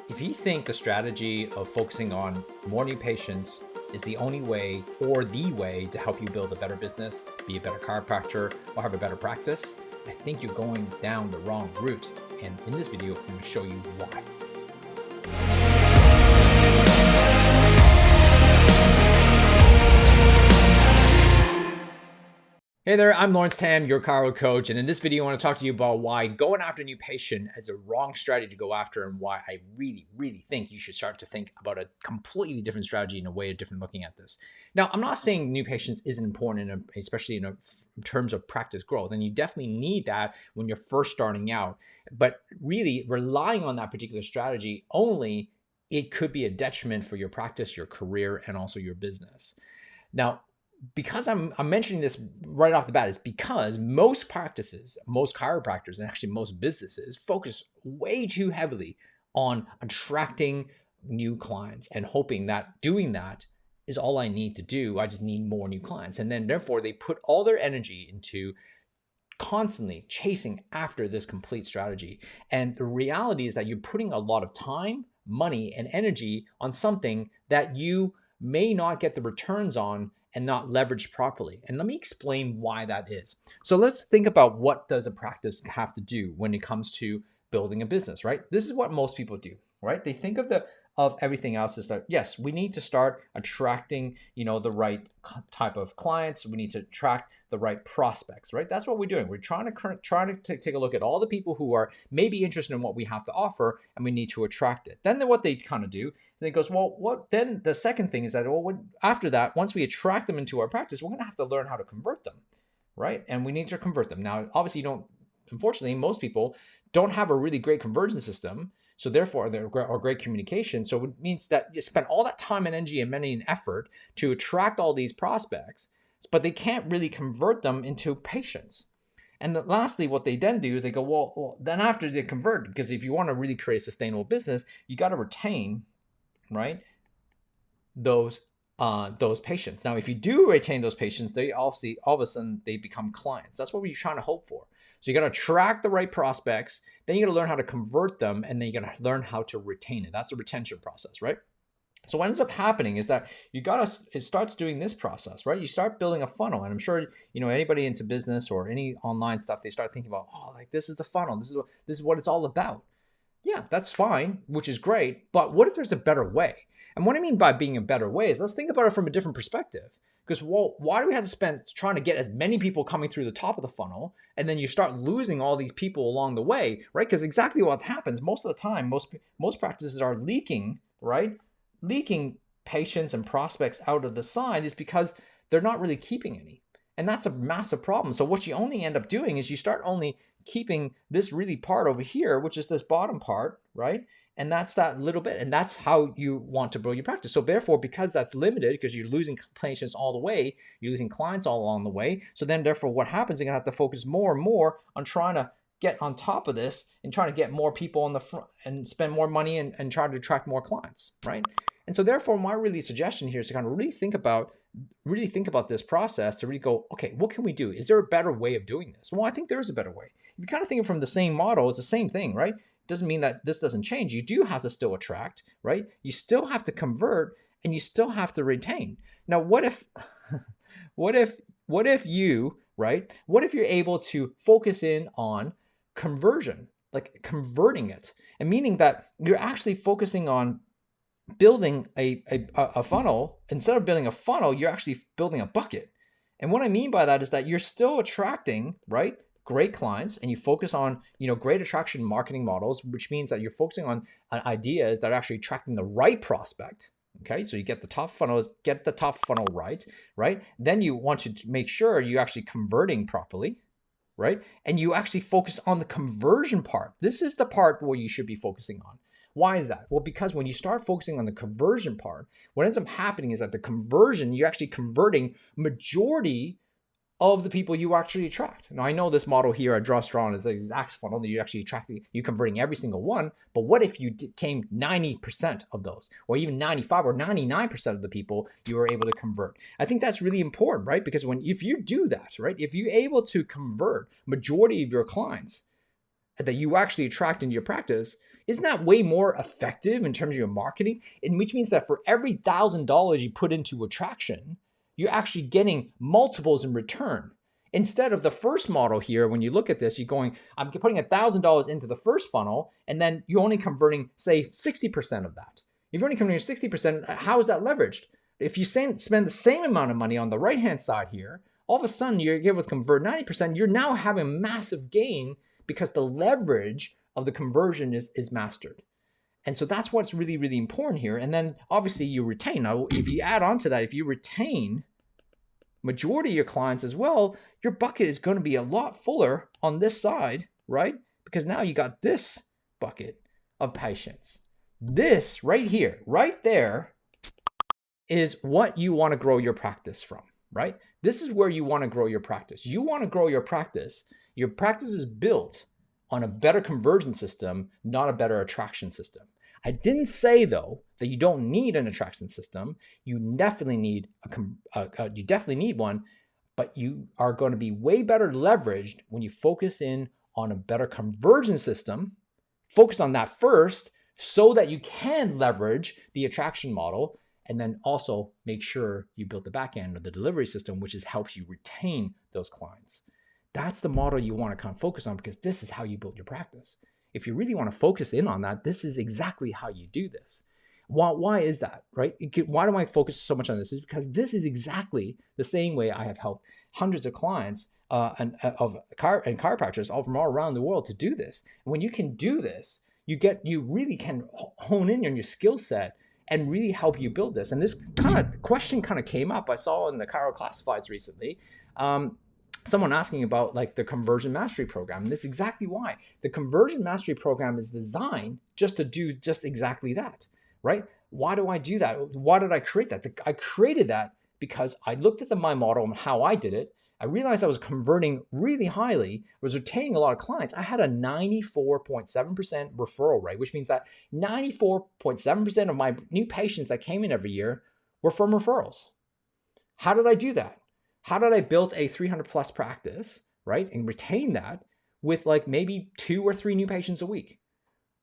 If you think the strategy of focusing on more new patients is the only way or the way to help you build a better business, be a better chiropractor, or have a better practice, I think you're going down the wrong route. And in this video, I'm going to show you why. Hey there, I'm Laurence Tham, your chiro coach, and in this video I want to talk to you about why going after a new patient is a wrong strategy to go after and why I really think you should start to think about a completely different strategy and a way of different looking at this. Now, I'm not saying new patients isn't important, especially in terms of practice growth, and you definitely need that when you're first starting out, but really relying on that particular strategy only, it could be a detriment for your practice, your career, and also your business. Now, because I'm mentioning this right off the bat is because most practices, most chiropractors, and actually most businesses focus way too heavily on attracting new clients and hoping that doing that is all I need to do. I just need more new clients. And then therefore they put all their energy into constantly chasing after this complete strategy. And the reality is that you're putting a lot of time, money, and energy on something that you may not get the returns on and not leveraged properly. And let me explain why that is. So let's think about what does a practice have to do when it comes to building a business, right? This is what most people do, right? They think of everything else is that, yes, we need to start attracting, the right type of clients. We need to attract the right prospects, right? That's what we're doing. We're trying to take a look at all the people who are maybe interested in what we have to offer, and we need to attract it. Then what they kind of do, then it goes, well, what? Then the second thing is that, after that, once we attract them into our practice, we're going to have to learn how to convert them, right? And we need to convert them. Now, obviously, unfortunately, most people don't have a really great conversion system. So therefore, they're great communication. So it means that you spend all that time and energy and money and effort to attract all these prospects, but they can't really convert them into patients. And then lastly, what they then do is they go, well, then after they convert, because if you want to really create a sustainable business, you got to retain, right, those patients. Now, if you do retain those patients, they obviously all of a sudden they become clients. That's what we're trying to hope for. So you got to attract the right prospects, then you got to learn how to convert them, and then you got to learn how to retain it. That's a retention process, right? So what ends up happening is that it starts doing this process, right? You start building a funnel, and I'm sure, anybody into business or any online stuff, they start thinking about, this is the funnel. This is what it's all about. Yeah, that's fine, which is great. But what if there's a better way? And what I mean by being a better way is let's think about it from a different perspective. Because, why do we have to spend trying to get as many people coming through the top of the funnel, and then you start losing all these people along the way, right? Because exactly what happens most of the time, most practices are leaking, right? Leaking patients and prospects out of the side is because they're not really keeping any. And that's a massive problem. So what you only end up doing is you start only keeping this really part over here, which is this bottom part, right? And that's that little bit. And that's how you want to build your practice. So therefore, because that's limited, because you're losing patients all the way, you're losing clients all along the way. So then therefore what happens, you're gonna have to focus more and more on trying to get on top of this and trying to get more people on the front and spend more money and try to attract more clients, right? And so therefore my really suggestion here is to kind of really think about this process to really go, okay, what can we do? Is there a better way of doing this? Well, I think there is a better way. If you kind of think of it from the same model, it's the same thing, right? Doesn't mean that this doesn't change. You do have to still attract, right? You still have to convert, and you still have to retain. Now, what if you, right? What if you're able to focus in on conversion, like converting it, and meaning that you're actually focusing on building a funnel. Instead of building a funnel, you're actually building a bucket. And what I mean by that is that you're still attracting, right, great clients, and you focus on, great attraction marketing models, which means that you're focusing on ideas that are actually attracting the right prospect. Okay, so you get the top funnel right? Then you want to make sure you're actually converting properly, right? And you actually focus on the conversion part. This is the part where you should be focusing on. Why is that? Well, because when you start focusing on the conversion part, what ends up happening is that the conversion, you're actually converting majority of the people you actually attract. Now, I know this model here, I draw strong, is the exact funnel that you actually attracting, you converting every single one. But what if you came 90% of those, or even 95 or 99% of the people you were able to convert? I think that's really important, right? Because if you do that, right, if you're able to convert majority of your clients that you actually attract into your practice, Isn't that way more effective in terms of your marketing? Which means that for every $1,000 you put into attraction, you're actually getting multiples in return. Instead of the first model here, when you look at this, you're going, I'm putting $1,000 into the first funnel, and then you're only converting, say, 60% of that. If you're only converting 60%, how is that leveraged? If you spend the same amount of money on the right-hand side here, all of a sudden you're able to convert 90%. You're now having a massive gain because the leverage of the conversion is mastered. And so that's what's really, really important here. And then obviously you retain. Now, if you add on to that, if you retain majority of your clients as well, your bucket is going to be a lot fuller on this side, right? Because now you got this bucket of patients. This right here, right there, is what you want to grow your practice from, right? This is where you want to grow your practice. You want to grow your practice. Your practice is built on a better conversion system, not a better attraction system. I didn't say though that you don't need an attraction system. You definitely need one, but you are going to be way better leveraged when you focus in on a better conversion system. Focus on that first so that you can leverage the attraction model, and then also make sure you build the back end of the delivery system, which helps you retain those clients. That's the model you want to kind of focus on, because this is how you build your practice. If you really want to focus in on that, this is exactly how you do this. Why is that, right? Why do I focus so much on this? Is because this is exactly the same way I have helped hundreds of clients and chiropractors all from all around the world to do this. And when you can do this, you really can hone in on your skill set and really help you build this. And this kind of question kind of came up. I saw in the Chiro Classifieds recently. Someone asking about like the conversion mastery program. And that's exactly why. The conversion mastery program is designed just to do just exactly that, right? Why do I do that? Why did I create that? I created that because I looked at my model and how I did it. I was converting really highly, was retaining a lot of clients. I had a 94.7% referral rate, which means that 94.7% of my new patients that came in every year were from referrals. How did I do that? How did I build a 300 plus practice, right? And retain that with like maybe 2 or 3 new patients a week.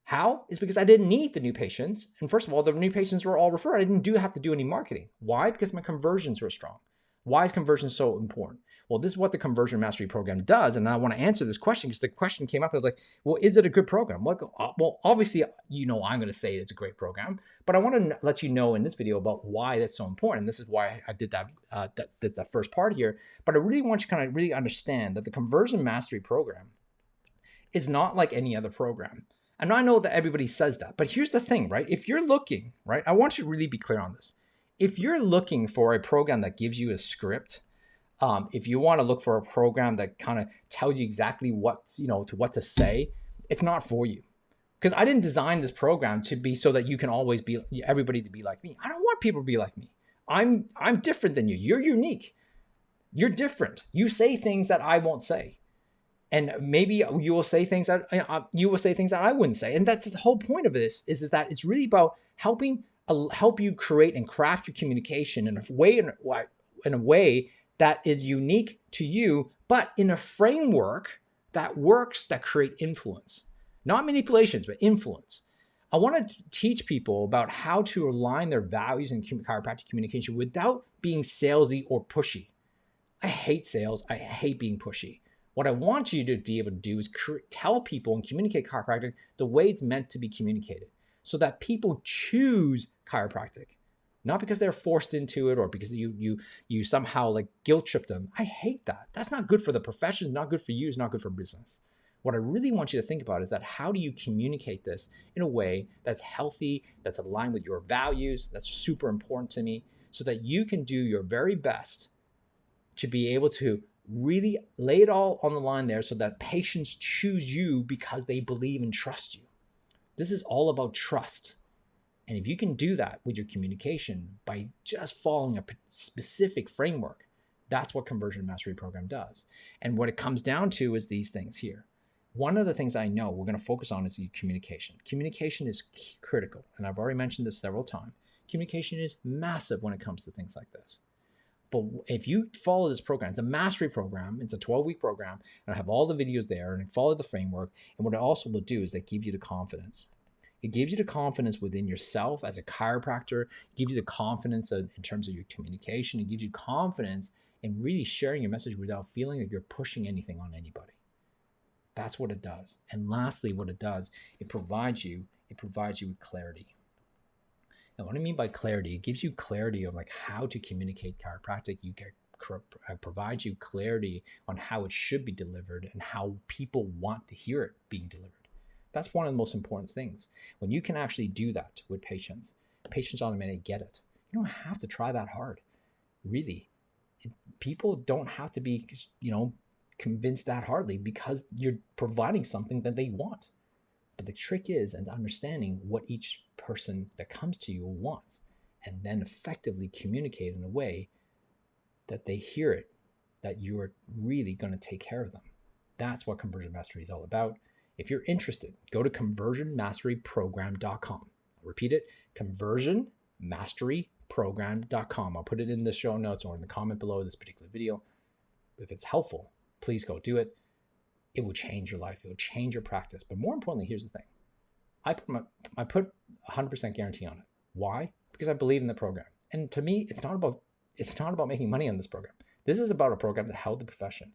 How? It's because I didn't need the new patients. And first of all, the new patients were all referred. I didn't have to do any marketing. Why? Because my conversions were strong. Why is conversion so important? Well, this is what the Conversion Mastery Program does. And I want to answer this question because the question came up. I was like, well, is it a good program? Well, obviously, I'm going to say it's a great program, but I want to let you know in this video about why that's so important. This is why I did that first part here. But I really want you to kind of really understand that the Conversion Mastery Program is not like any other program. And I know that everybody says that, but here's the thing, right? If you're looking, right, I want you to really be clear on this. If you're looking for a program that gives you a script, if you want to look for a program that kind of tells you exactly what to say, it's not for you. Because I didn't design this program to be so that you can always be everybody to be like me. I don't want people to be like me. I'm different than you. You're unique. You're different. You say things that I won't say. And maybe you will say things that I wouldn't say. And that's the whole point of this is that it's really about help you create and craft your communication in a way that is unique to you, but in a framework that works, that create influence. Not manipulations, but influence. I want to teach people about how to align their values in chiropractic communication without being salesy or pushy. I hate sales. I hate being pushy. What I want you to be able to do is tell people and communicate chiropractic the way it's meant to be communicated so that people choose chiropractic. Not because they're forced into it or because you somehow like guilt trip them. I hate that. That's not good for the profession. It's not good for you. It's not good for business. What I really want you to think about is that how do you communicate this in a way that's healthy, that's aligned with your values, that's super important to me, so that you can do your very best to be able to really lay it all on the line there so that patients choose you because they believe and trust you. This is all about trust. And if you can do that with your communication by just following a specific framework, that's what Conversion Mastery Program does. And what it comes down to is these things here. One of the things I know we're going to focus on is the communication. Communication is critical. And I've already mentioned this several times. Communication is massive when it comes to things like this. But if you follow this program, it's a mastery program, it's a 12-week program, and I have all the videos there, and I follow the framework. And what it also will do is they give you the confidence. It gives you the confidence within yourself as a chiropractor. It gives you the confidence in terms of your communication. It gives you confidence in really sharing your message without feeling like you're pushing anything on anybody. That's what it does. And lastly, what it does, it provides you with clarity. And what I mean by clarity, it gives you clarity of like how to communicate chiropractic. Provides you clarity on how it should be delivered and how people want to hear it being delivered. That's one of the most important things. When you can actually do that with patients automatically get it. You don't have to try that hard, really. People don't have to be, convinced that hardly, because you're providing something that they want. But the trick is in understanding what each person that comes to you wants, and then effectively communicate in a way that they hear it, that you are really going to take care of them. That's what Conversion Mastery is all about. If you're interested, go to conversionmasteryprogram.com. I'll repeat it, conversionmasteryprogram.com. I'll put it in the show notes or in the comment below this particular video. If it's helpful, please go do it. It will change your life. It will change your practice. But more importantly, here's the thing. I put 100% guarantee on it. Why? Because I believe in the program. And to me, it's not about making money on this program. This is about a program that held the profession.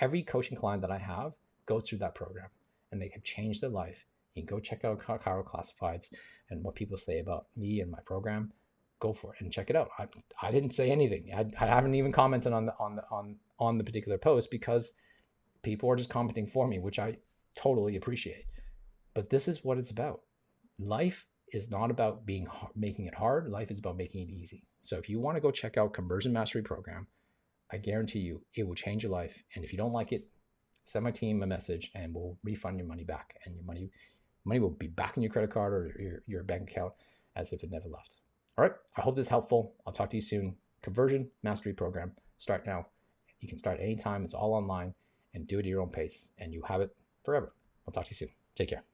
Every coaching client that I have goes through that program and they have changed their life. You can go check out Chiro Classifieds and what people say about me and my program. Go for it and check it out. I didn't say anything. I haven't even commented on the particular post because people are just commenting for me, which I totally appreciate. But this is what it's about. Life is not about making it hard. Life is about making it easy. So if you want to go check out Conversion Mastery Program, I guarantee you it will change your life. And if you don't like it, send my team a message and we'll refund your money back. And your money will be back in your credit card or your bank account as if it never left. All right. I hope this is helpful. I'll talk to you soon. Conversion Mastery Program. Start now. You can start anytime. It's all online, and do it at your own pace, and you have it forever. I'll talk to you soon. Take care.